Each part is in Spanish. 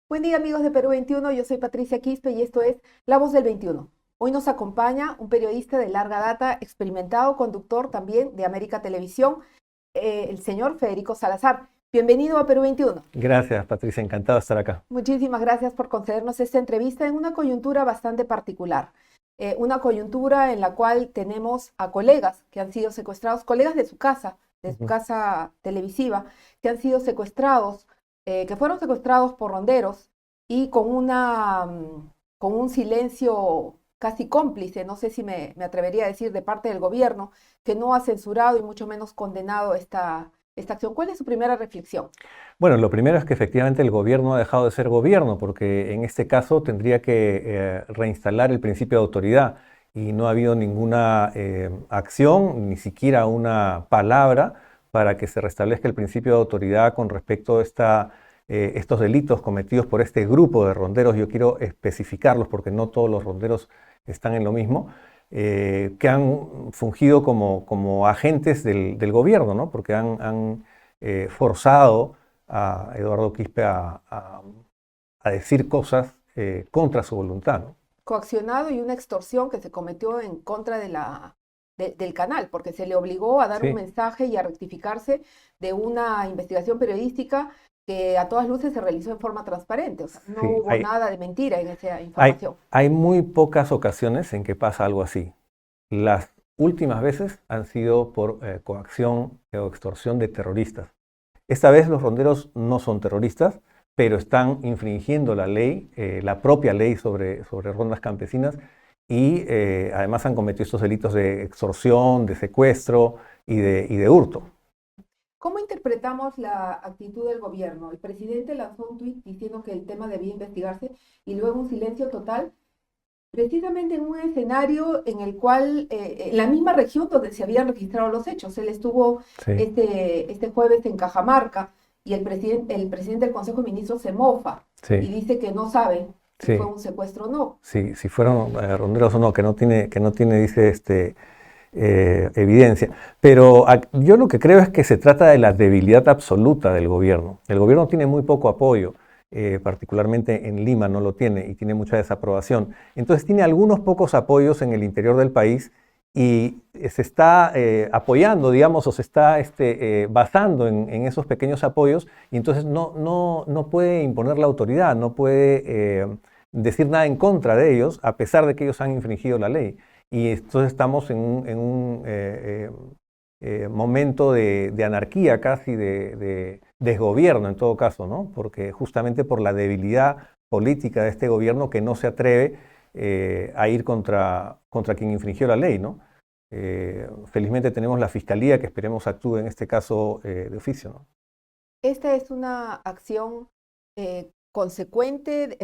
Buen día amigos de Perú 21, yo soy Patricia Quispe y esto es La Voz del 21. Hoy nos acompaña un periodista de larga data, experimentado conductor también de América Televisión, el señor Federico Salazar. Bienvenido a Perú 21. Gracias, Patricia, encantado de estar acá. Muchísimas gracias por concedernos esta entrevista en una coyuntura bastante particular. Una coyuntura en la cual tenemos a colegas que han sido secuestrados, colegas de su Ujú. casa televisiva, que han sido secuestrados, que fueron secuestrados por ronderos y con un silencio casi cómplice, no sé si me atrevería a decir, de parte del gobierno, que no ha censurado y mucho menos condenado esta acción. ¿Cuál es su primera reflexión? Bueno, lo primero es que efectivamente el gobierno ha dejado de ser gobierno, porque en este caso tendría que reinstalar el principio de autoridad y no ha habido ninguna acción, ni siquiera una palabra para que se restablezca el principio de autoridad con respecto a estos delitos cometidos por este grupo de ronderos. Yo quiero especificarlos porque no todos los ronderos están en lo mismo. Que han fungido como agentes del gobierno, ¿no? Porque han forzado a Eduardo Quispe a decir cosas contra su voluntad, ¿no? Coaccionado y una extorsión que se cometió en contra del canal, porque se le obligó a dar un Sí, mensaje y a rectificarse de una investigación periodística que a todas luces se realizó en forma transparente. O sea, no sí, hubo nada de mentira en esa hay, información. hay muy pocas ocasiones en que pasa algo así. Las últimas veces han sido por coacción o extorsión de terroristas. Esta vez los ronderos no son terroristas, pero están infringiendo la ley, la propia ley sobre rondas campesinas, y además han cometido estos delitos de extorsión, de secuestro y de hurto. ¿Cómo interpretamos la actitud del gobierno? El presidente lanzó un tuit diciendo que el tema debía investigarse y luego un silencio total, precisamente en un escenario en el cual, en la misma región donde se habían registrado los hechos. Él estuvo Sí, este jueves en Cajamarca y el presidente del Consejo de Ministros se mofa y sí, dice que no sabe si fue sí, un secuestro o no. sí, si fueron ronderos o no, que no tiene, dice, evidencia. Pero yo lo que creo es que se trata de la debilidad absoluta del gobierno. El gobierno tiene muy poco apoyo, particularmente en Lima no lo tiene y tiene mucha desaprobación. Entonces tiene algunos pocos apoyos en el interior del país y se está apoyando, digamos, o se está basando en esos pequeños apoyos, y entonces no puede imponer la autoridad, no puede decir nada en contra de ellos, a pesar de que ellos han infringido la ley. Y entonces estamos en un momento de anarquía, casi de desgobierno en todo caso, ¿no? Porque justamente por la debilidad política de este gobierno, que no se atreve a ir contra quien infringió la ley, ¿no? Felizmente tenemos la fiscalía, que esperemos actúe en este caso de oficio, ¿no? Esta es una acción consecuente,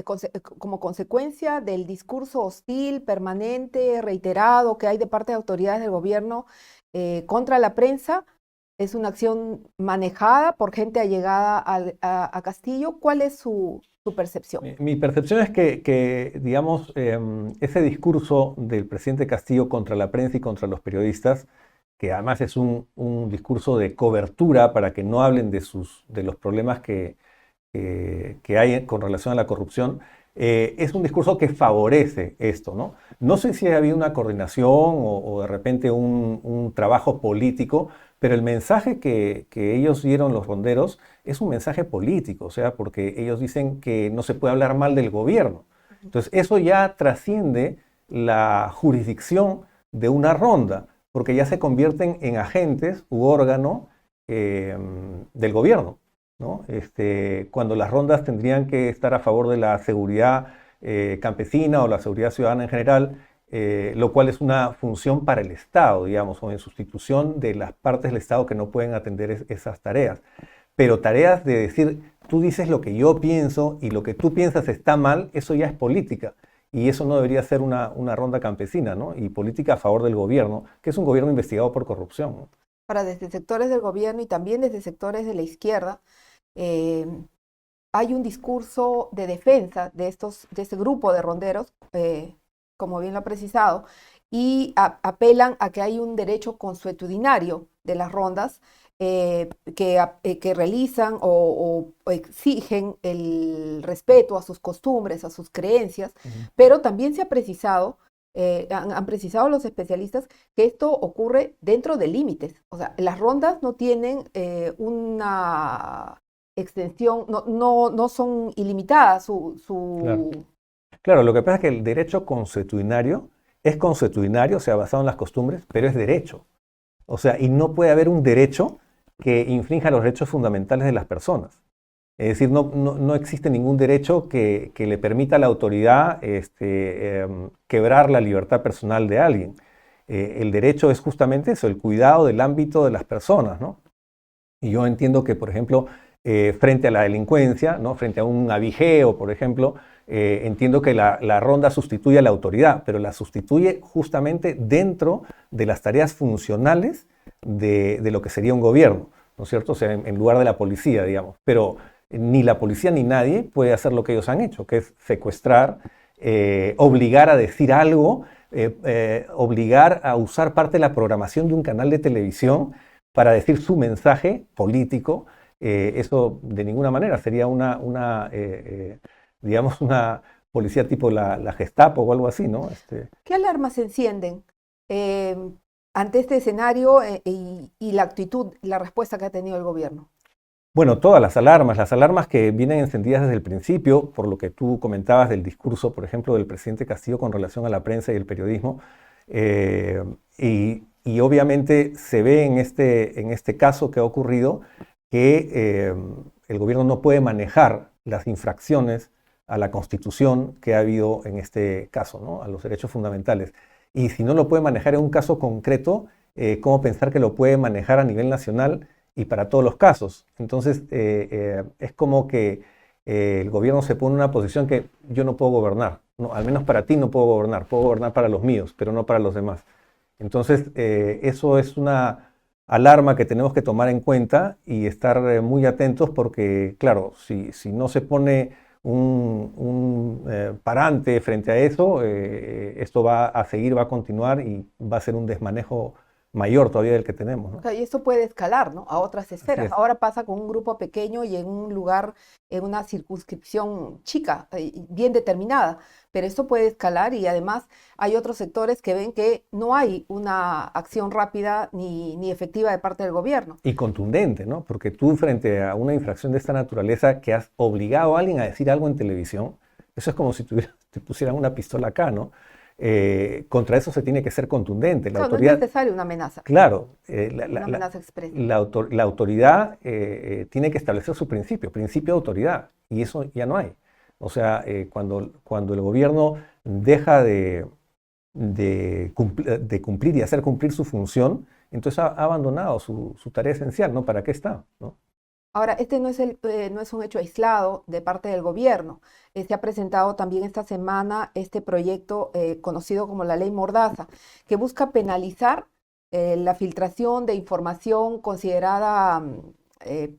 como consecuencia del discurso hostil, permanente, reiterado que hay de parte de autoridades del gobierno contra la prensa. Es una acción manejada por gente allegada a Castillo. ¿Cuál es su percepción? Mi percepción es que, digamos, ese discurso del presidente Castillo contra la prensa y contra los periodistas, que además es un discurso de cobertura para que no hablen de los problemas que hay con relación a la corrupción, es un discurso que favorece esto, ¿no? No sé si había una coordinación o de repente un trabajo político, pero el mensaje que ellos dieron, los ronderos, es un mensaje político, o sea, porque ellos dicen que no se puede hablar mal del gobierno. Entonces, eso ya trasciende la jurisdicción de una ronda, porque ya se convierten en agentes u órgano eh, del gobierno, ¿no? Cuando las rondas tendrían que estar a favor de la seguridad campesina o la seguridad ciudadana en general, lo cual es una función para el Estado, digamos, o en sustitución de las partes del Estado que no pueden atender esas tareas. Pero tareas de decir, tú dices lo que yo pienso y lo que tú piensas está mal, eso ya es política. Y eso no debería ser una ronda campesina, ¿no? Y política a favor del gobierno, que es un gobierno investigado por corrupción, ¿no? Para desde sectores del gobierno y también desde sectores de la izquierda, eh, hay un discurso de defensa de este grupo de ronderos, como bien lo ha precisado, y apelan a que hay un derecho consuetudinario de las rondas, que realizan o exigen el respeto a sus costumbres, a sus creencias, pero también se ha precisado, han precisado los especialistas que esto ocurre dentro de límites. O sea, las rondas no tienen una extensión, no son ilimitadas. Claro. Claro, lo que pasa es que el derecho consuetudinario es consuetudinario, o sea, basado en las costumbres, pero es derecho. O sea, y no puede haber un derecho que infrinja los derechos fundamentales de las personas. Es decir, no existe ningún derecho que le permita a la autoridad quebrar la libertad personal de alguien. El derecho es justamente eso, el cuidado del ámbito de las personas, ¿no? Y yo entiendo que, por ejemplo, frente a la delincuencia, ¿no? Frente a un avijeo, por ejemplo, entiendo que la ronda sustituye a la autoridad, pero la sustituye justamente dentro de las tareas funcionales de lo que sería un gobierno, ¿no es cierto? O sea, en lugar de la policía, digamos. Pero ni la policía ni nadie puede hacer lo que ellos han hecho, que es secuestrar, obligar a decir algo, obligar a usar parte de la programación de un canal de televisión para decir su mensaje político. Eso de ninguna manera sería digamos, una policía tipo la Gestapo o algo así, ¿no? ¿Qué alarmas se encienden eh, ante este escenario y la actitud, la respuesta que ha tenido el gobierno? Bueno, todas las alarmas que vienen encendidas desde el principio, por lo que tú comentabas del discurso, por ejemplo, del presidente Castillo con relación a la prensa y el periodismo, eh, y obviamente se ve en este caso que ha ocurrido que el gobierno no puede manejar las infracciones a la Constitución que ha habido en este caso, ¿no? A los derechos fundamentales. Y si no lo puede manejar en un caso concreto, ¿cómo pensar que lo puede manejar a nivel nacional y para todos los casos? Entonces, es como que el gobierno se pone en una posición que yo no puedo gobernar, ¿no? Al menos para ti no puedo gobernar para los míos, pero no para los demás. Entonces, eso es una alarma que tenemos que tomar en cuenta y estar muy atentos porque, claro, si no se pone un parante frente a eso, esto va a seguir, va a continuar y va a ser un desmanejo mayor todavía del que tenemos, O ¿no? sea, y esto puede escalar, ¿no? A otras Así esferas. es. Ahora pasa con un grupo pequeño y en un lugar, en una circunscripción chica, bien determinada, pero esto puede escalar y además hay otros sectores que ven que no hay una acción rápida ni efectiva de parte del gobierno. Y contundente, ¿no? Porque tú frente a una infracción de esta naturaleza que has obligado a alguien a decir algo en televisión, eso es como si te pusieran una pistola acá, ¿no? Contra eso se tiene que ser contundente. La Claro, no es autoridad, necesaria una amenaza, claro, una amenaza expresa. la autoridad tiene que establecer su principio de autoridad, y eso ya no hay. O sea, cuando el gobierno deja de cumplir y hacer cumplir su función, entonces ha abandonado su tarea esencial, ¿no? ¿Para qué está? ¿No? Ahora, este no es un hecho aislado de parte del gobierno. Se ha presentado también esta semana este proyecto conocido como la Ley Mordaza, que busca penalizar la filtración de información considerada eh,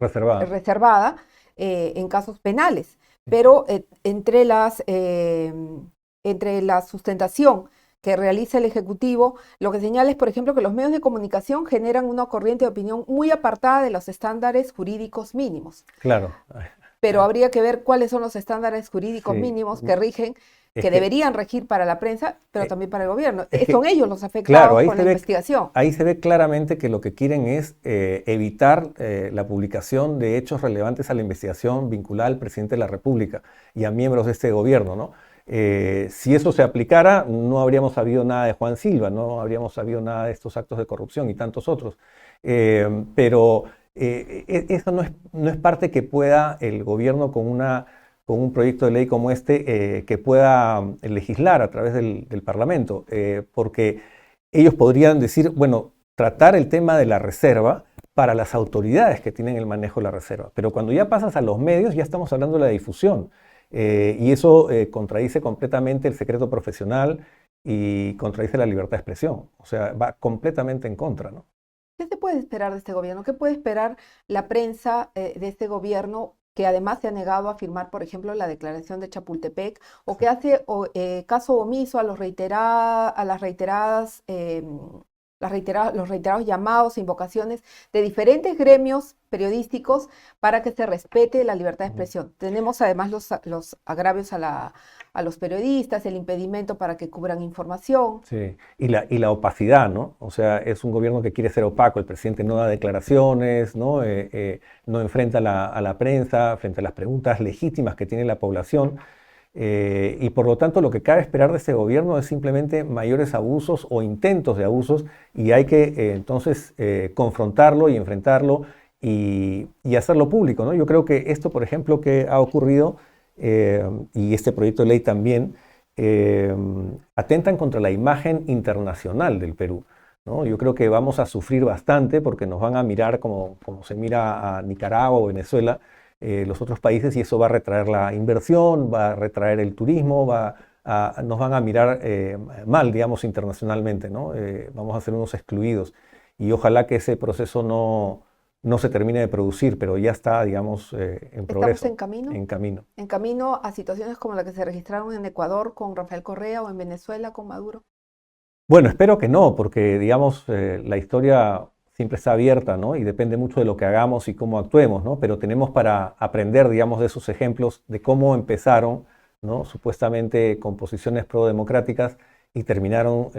Reservada. reservada en casos penales. Pero entre la sustentación que realiza el Ejecutivo, lo que señala es, por ejemplo, que los medios de comunicación generan una corriente de opinión muy apartada de los estándares jurídicos mínimos. Claro. Pero habría que ver cuáles son los estándares jurídicos Sí. mínimos que rigen, Es que que, deberían regir para la prensa, pero también para el gobierno. es que Son ellos los claro, afectados por la investigación. ahí se ve claramente que lo que quieren es evitar la publicación de hechos relevantes a la investigación vinculada al presidente de la República y a miembros de este gobierno, ¿no? Si eso se aplicara, no habríamos sabido nada de Juan Silva, no habríamos sabido nada de estos actos de corrupción y tantos otros. Pero eso no es parte que pueda el gobierno con un proyecto de ley como este que pueda legislar a través del Parlamento, porque ellos podrían decir, bueno, tratar el tema de la reserva para las autoridades que tienen el manejo de la reserva, pero cuando ya pasas a los medios ya estamos hablando de la difusión, y eso contradice completamente el secreto profesional y contradice la libertad de expresión, o sea, va completamente en contra, ¿no? ¿Qué se puede esperar de este gobierno? ¿Qué puede esperar la prensa de este gobierno que además se ha negado a firmar, por ejemplo, la declaración de Chapultepec o que hace caso omiso a las reiteradas los reiterados llamados e invocaciones de diferentes gremios periodísticos para que se respete la libertad de expresión. Tenemos además los agravios a los periodistas, el impedimento para que cubran información. Sí, y la opacidad, ¿no? O sea, es un gobierno que quiere ser opaco. El presidente no da declaraciones, ¿no? No enfrenta a la prensa frente a las preguntas legítimas que tiene la población. Y por lo tanto lo que cabe esperar de este gobierno es simplemente mayores abusos o intentos de abusos, y hay que entonces confrontarlo y enfrentarlo y hacerlo público, ¿no? Yo creo que esto, por ejemplo, que ha ocurrido, y este proyecto de ley también, atentan contra la imagen internacional del Perú, ¿no? Yo creo que vamos a sufrir bastante porque nos van a mirar como se mira a Nicaragua o Venezuela, los otros países, y eso va a retraer la inversión, va a retraer el turismo, nos van a mirar mal, digamos, internacionalmente, ¿no? Vamos a ser unos excluidos, y ojalá que ese proceso no se termine de producir, pero ya está, digamos, en progreso. ¿Estamos en camino? En camino. En camino a situaciones como la que se registraron en Ecuador con Rafael Correa o en Venezuela con Maduro. Bueno, espero que no, porque, digamos, la historia siempre está abierta, ¿no? Y depende mucho de lo que hagamos y cómo actuemos, ¿no? Pero tenemos para aprender, digamos, de esos ejemplos de cómo empezaron, ¿no? Supuestamente con posiciones prodemocráticas y terminaron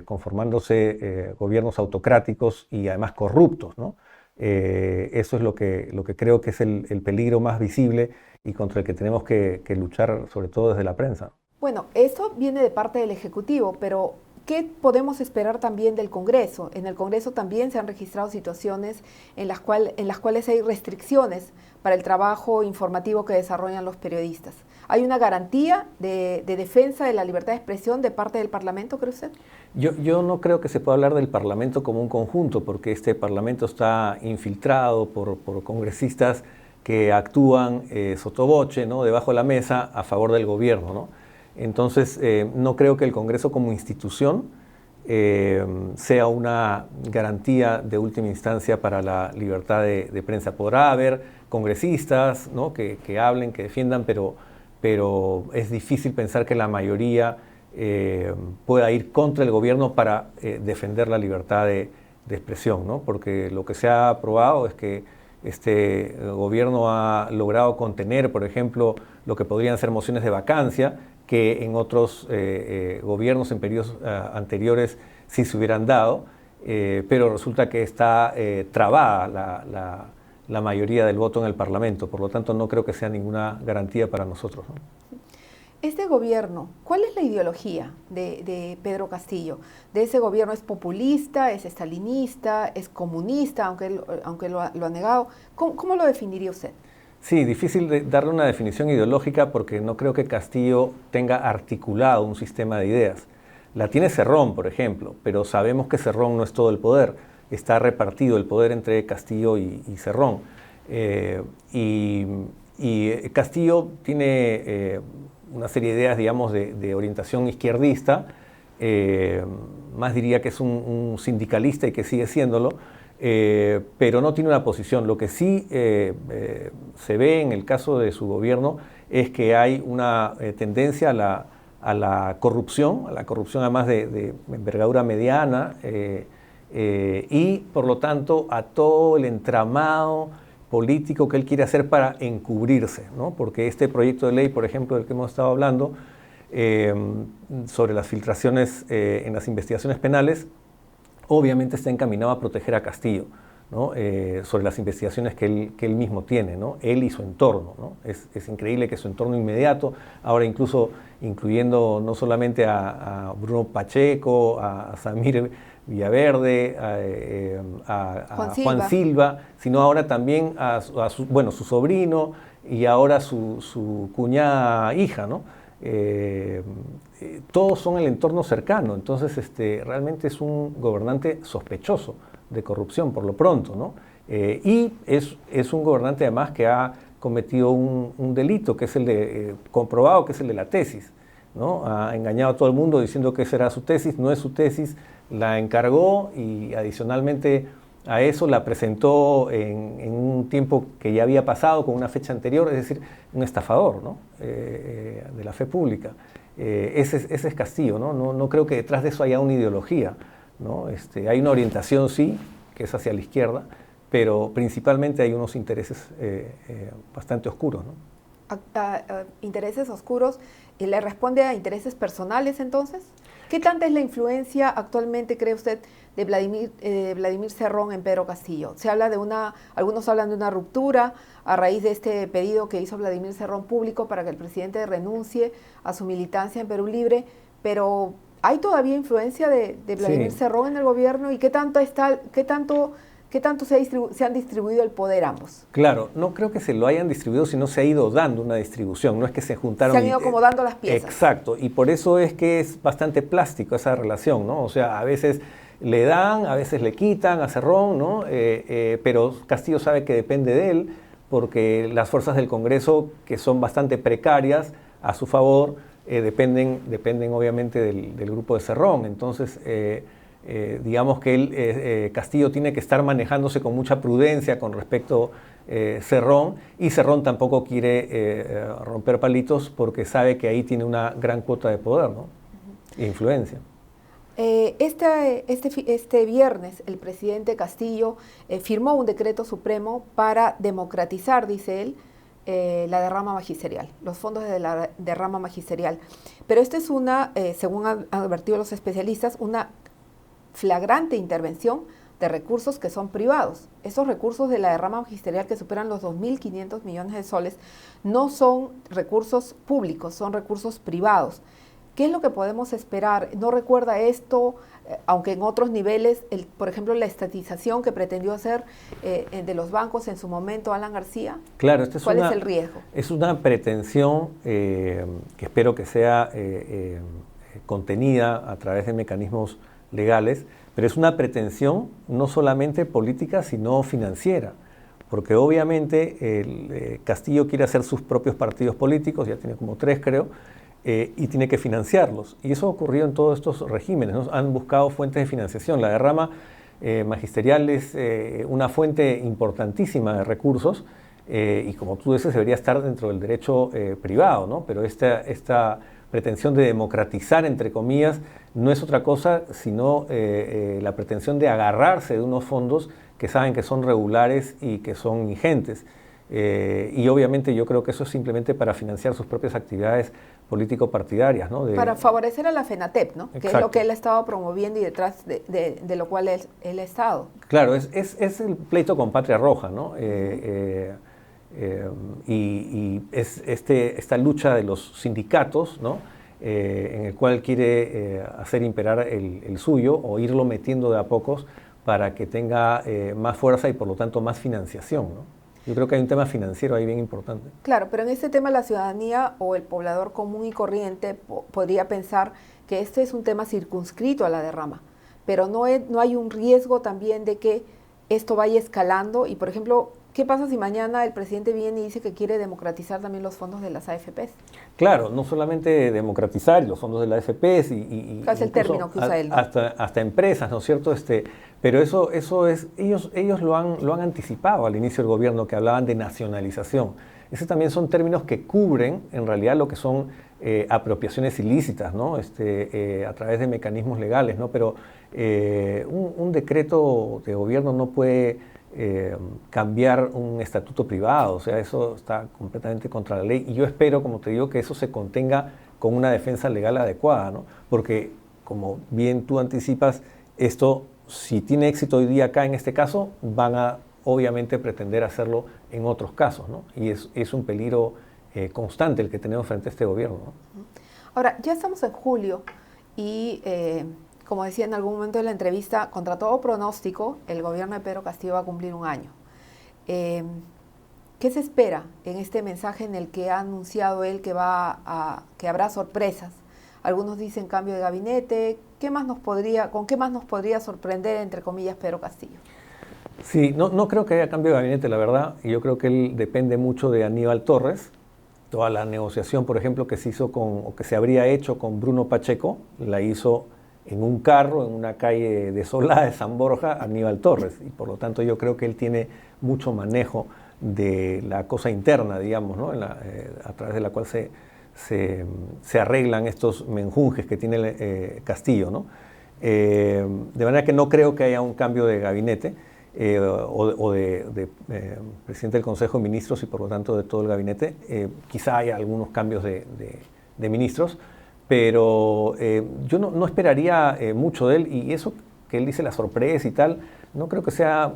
conformándose gobiernos autocráticos y además corruptos, ¿no? Eso es lo que creo que es el peligro más visible y contra el que tenemos que luchar, sobre todo desde la prensa. Bueno, eso viene de parte del Ejecutivo, pero ¿qué podemos esperar también del Congreso? En el Congreso también se han registrado situaciones en las cuales hay restricciones para el trabajo informativo que desarrollan los periodistas. ¿Hay una garantía de defensa de la libertad de expresión de parte del Parlamento, cree usted? Yo no creo que se pueda hablar del Parlamento como un conjunto, porque este Parlamento está infiltrado por congresistas que actúan sottovoce, ¿no? Debajo de la mesa, a favor del gobierno, ¿no? Entonces, no creo que el Congreso como institución sea una garantía de última instancia para la libertad de prensa. Podrá haber congresistas, ¿no? que hablen, que defiendan, pero es difícil pensar que la mayoría pueda ir contra el gobierno para defender la libertad de expresión, ¿no? Porque lo que se ha probado es que este gobierno ha logrado contener, por ejemplo, lo que podrían ser mociones de vacancia, que en otros gobiernos en periodos anteriores sí se hubieran dado, pero resulta que está trabada la mayoría del voto en el Parlamento. Por lo tanto, no creo que sea ninguna garantía para nosotros, ¿no? Este gobierno, ¿cuál es la ideología de Pedro Castillo? ¿De ese gobierno es populista, es estalinista, es comunista, aunque lo ha negado? ¿Cómo lo definiría usted? Sí, difícil darle una definición ideológica porque no creo que Castillo tenga articulado un sistema de ideas. La tiene Cerrón, por ejemplo, pero sabemos que Cerrón no es todo el poder. Está repartido el poder entre Castillo y Cerrón. Y Castillo tiene una serie de ideas, digamos, de orientación izquierdista. Más diría que es un sindicalista y que sigue siéndolo. Pero no tiene una posición. Lo que sí se ve en el caso de su gobierno es que hay una tendencia a la corrupción además de envergadura mediana, y por lo tanto a todo el entramado político que él quiere hacer para encubrirse, ¿no? Porque este proyecto de ley, por ejemplo, del que hemos estado hablando, sobre las filtraciones en las investigaciones penales, obviamente está encaminado a proteger a Castillo, ¿no? Sobre las investigaciones que él mismo tiene, ¿no? Él y su entorno, ¿no? Es increíble que su entorno inmediato, ahora incluso incluyendo no solamente a Bruno Pacheco, a Samir Villaverde, a Juan Silva, sino ahora también a su sobrino y ahora su cuñada hija, ¿no? Todos son el entorno cercano. Entonces realmente es un gobernante sospechoso de corrupción por lo pronto, ¿no? Y es un gobernante además que ha cometido un delito, que es el de comprobado, que es el de la tesis, ¿no? Ha engañado a todo el mundo diciendo que esa era su tesis, no es su tesis, la encargó y adicionalmente a eso la presentó en un tiempo que ya había pasado, con una fecha anterior, es decir, un estafador, ¿no? De la fe pública. Ese es Castillo, ¿no? No creo que detrás de eso haya una ideología. ¿no? Hay una orientación, sí, que es hacia la izquierda, pero principalmente hay unos intereses bastante oscuros, ¿no? Intereses oscuros, ¿y le responde a intereses personales entonces? ¿Qué tanta es la influencia actualmente, cree usted, de Vladimir Cerrón en Pedro Castillo? Se habla de algunos hablan de una ruptura a raíz de este pedido que hizo Vladimir Cerrón público para que el presidente renuncie a su militancia en Perú Libre, pero ¿hay todavía influencia de Vladimir Cerrón en el gobierno? ¿Y qué tanto se han distribuido el poder ambos? Claro, no creo que se lo hayan distribuido, sino se ha ido dando una distribución, no es que se juntaron. Se han ido acomodando las piezas. Exacto, y por eso es que es bastante plástico esa relación, ¿no? O sea, a veces le dan, a veces le quitan a Cerrón, ¿no? Pero Castillo sabe que depende de él, porque las fuerzas del Congreso, que son bastante precarias a su favor, dependen obviamente del grupo de Cerrón. Entonces, digamos que Castillo tiene que estar manejándose con mucha prudencia con respecto a Cerrón, y Cerrón tampoco quiere romper palitos porque sabe que ahí tiene una gran cuota de poder, ¿no? E influencia. Este viernes el presidente Castillo firmó un decreto supremo para democratizar, dice él, la derrama magisterial, los fondos de la derrama magisterial. Pero esto es según han advertido los especialistas, una flagrante intervención de recursos que son privados. Esos recursos de la derrama magisterial que superan los 2.500 millones de soles no son recursos públicos, son recursos privados. ¿Qué es lo que podemos esperar? ¿No recuerda esto, aunque en otros niveles, por ejemplo, la estatización que pretendió hacer de los bancos en su momento Alan García? Claro, ¿Cuál es el riesgo? Es una pretensión que espero que sea contenida a través de mecanismos legales, pero es una pretensión no solamente política, sino financiera, porque obviamente Castillo quiere hacer sus propios partidos políticos, ya tiene como 3 creo, y tiene que financiarlos. Y eso ha ocurrido en todos estos regímenes, ¿no? Han buscado fuentes de financiación. La derrama magisterial es una fuente importantísima de recursos y, como tú dices, debería estar dentro del derecho privado, ¿no? Pero esta pretensión de democratizar, entre comillas, no es otra cosa sino la pretensión de agarrarse de unos fondos que saben que son regulares y que son ingentes. Y obviamente yo creo que eso es simplemente para financiar sus propias actividades político-partidarias, ¿no? Para favorecer a la FENATEP, ¿no? Exacto. Que es lo que él ha estado promoviendo y detrás de lo cual él ha estado. Claro, es el pleito con Patria Roja, ¿no? Y es esta lucha de los sindicatos, ¿no? En el cual quiere hacer imperar el suyo o irlo metiendo de a pocos para que tenga más fuerza y por lo tanto más financiación, ¿no? Yo creo que hay un tema financiero ahí bien importante. Claro, pero en este tema la ciudadanía o el poblador común y corriente podría pensar que este es un tema circunscrito a la derrama, pero no hay un riesgo también de que esto vaya escalando y, por ejemplo, ¿qué pasa si mañana el presidente viene y dice que quiere democratizar también los fondos de las AFPs? Claro, no solamente democratizar los fondos de las AFPs ¿Cuál es el término que usa él? Hasta empresas, ¿no es cierto? Pero eso es, ellos lo han anticipado al inicio del gobierno, que hablaban de nacionalización. Esos también son términos que cubren en realidad lo que son apropiaciones ilícitas, ¿no? A través de mecanismos legales, ¿no? Pero un decreto de gobierno no puede cambiar un estatuto privado, o sea, eso está completamente contra la ley, y yo espero, como te digo, que eso se contenga con una defensa legal adecuada, ¿no? Porque, como bien tú anticipas, esto, si tiene éxito hoy día acá en este caso, van a obviamente pretender hacerlo en otros casos, ¿no? Y es un peligro constante el que tenemos frente a este gobierno, ¿no? Ahora, ya estamos en julio y como decía en algún momento de la entrevista, contra todo pronóstico, el gobierno de Pedro Castillo va a cumplir un año. ¿Qué se espera en este mensaje en el que ha anunciado él que habrá sorpresas? Algunos dicen cambio de gabinete. ¿Con qué más nos podría sorprender, entre comillas, Pedro Castillo? Sí, no creo que haya cambio de gabinete, la verdad. Y yo creo que él depende mucho de Aníbal Torres. Toda la negociación, por ejemplo, que se hizo o que se habría hecho con Bruno Pacheco, la hizo en un carro, en una calle desolada de San Borja, Aníbal Torres. Y por lo tanto yo creo que él tiene mucho manejo de la cosa interna, digamos, ¿no? A través de la cual se arreglan estos menjunjes que tiene Castillo, ¿no? De manera que no creo que haya un cambio de gabinete o de presidente del Consejo de Ministros y por lo tanto de todo el gabinete. Quizá haya algunos cambios de ministros, pero yo no esperaría mucho de él, y eso que él dice la sorpresa y tal, no creo que sea,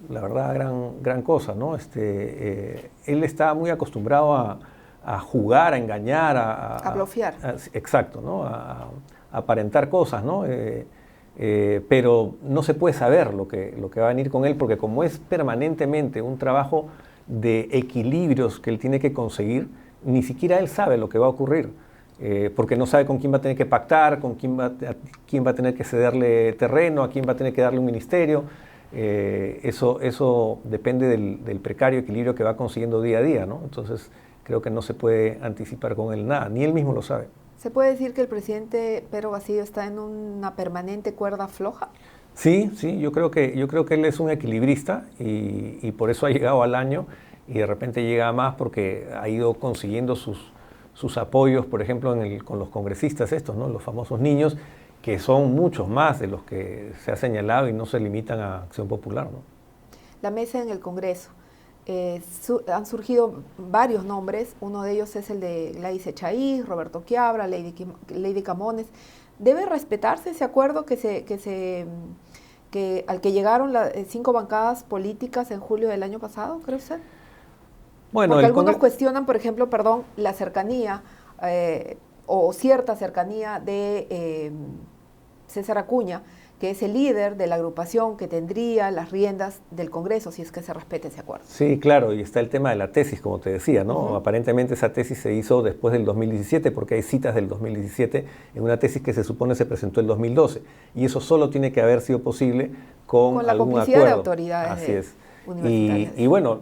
la verdad, gran cosa, ¿no? Él está muy acostumbrado a jugar, a engañar, A blofear. Exacto, ¿no? A aparentar cosas, ¿no? Pero no se puede saber lo que va a venir con él, porque como es permanentemente un trabajo de equilibrios que él tiene que conseguir, ni siquiera él sabe lo que va a ocurrir, porque no sabe con quién va a tener que pactar, quién va a tener que cederle terreno, a quién va a tener que darle un ministerio. Eso depende del precario equilibrio que va consiguiendo día a día, ¿no? Entonces creo que no se puede anticipar con él nada, ni él mismo lo sabe. ¿Se puede decir que el presidente Pedro Castillo está en una permanente cuerda floja? Sí, yo creo que él es un equilibrista y por eso ha llegado al año, y de repente llega a más porque ha ido consiguiendo sus apoyos, por ejemplo, con los congresistas estos, ¿no? Los famosos niños, que son muchos más de los que se ha señalado y no se limitan a Acción Popular, ¿no? La mesa en el Congreso. Han surgido varios nombres, uno de ellos es el de Gladys Echaíz, Roberto Quiabra, Lady Camones. ¿Debe respetarse ese acuerdo al que llegaron las 5 bancadas políticas en julio del año pasado, cree usted? Bueno, porque algunos cuestionan, por ejemplo, la cercanía o cierta cercanía de César Acuña, que es el líder de la agrupación que tendría las riendas del Congreso, si es que se respete ese acuerdo. Sí, claro, y está el tema de la tesis, como te decía, ¿no? Aparentemente esa tesis se hizo después del 2017, porque hay citas del 2017 en una tesis que se supone se presentó en el 2012, y eso solo tiene que haber sido posible con la algún complicidad acuerdo. de autoridades. Así es. Universitarias. Y bueno,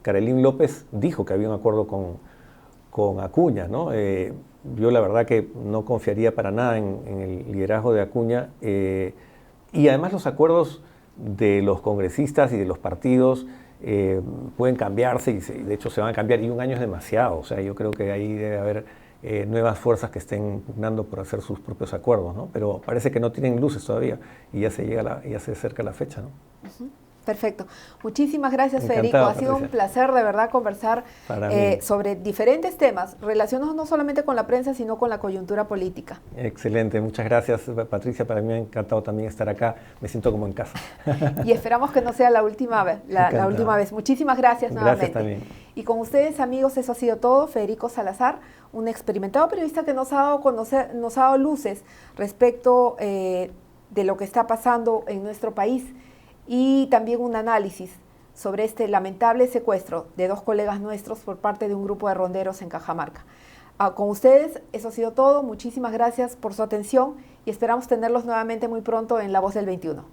Karelyn López dijo que había un acuerdo con Acuña, ¿no? Yo la verdad que no confiaría para nada en el liderazgo de Acuña, y además los acuerdos de los congresistas y de los partidos pueden cambiarse, y de hecho se van a cambiar, y un año es demasiado. O sea, yo creo que ahí debe haber nuevas fuerzas que estén pugnando por hacer sus propios acuerdos, ¿no? Pero parece que no tienen luces todavía, y ya se acerca la fecha, ¿no? Perfecto. Muchísimas gracias, Encantado, Federico. Ha sido Patricia. un placer de verdad conversar sobre diferentes temas relacionados no solamente con la prensa, sino con la coyuntura política. Excelente. Muchas gracias, Patricia. Para mí me ha encantado también estar acá. Me siento como en casa. Y esperamos que no sea la última vez. La última vez. Muchísimas gracias nuevamente. Gracias también. Y con ustedes, amigos, eso ha sido todo. Federico Salazar, un experimentado periodista que nos ha dado luces respecto de lo que está pasando en nuestro país, y también un análisis sobre este lamentable secuestro de 2 colegas nuestros por parte de un grupo de ronderos en Cajamarca. Con ustedes, eso ha sido todo. Muchísimas gracias por su atención y esperamos tenerlos nuevamente muy pronto en La Voz del 21.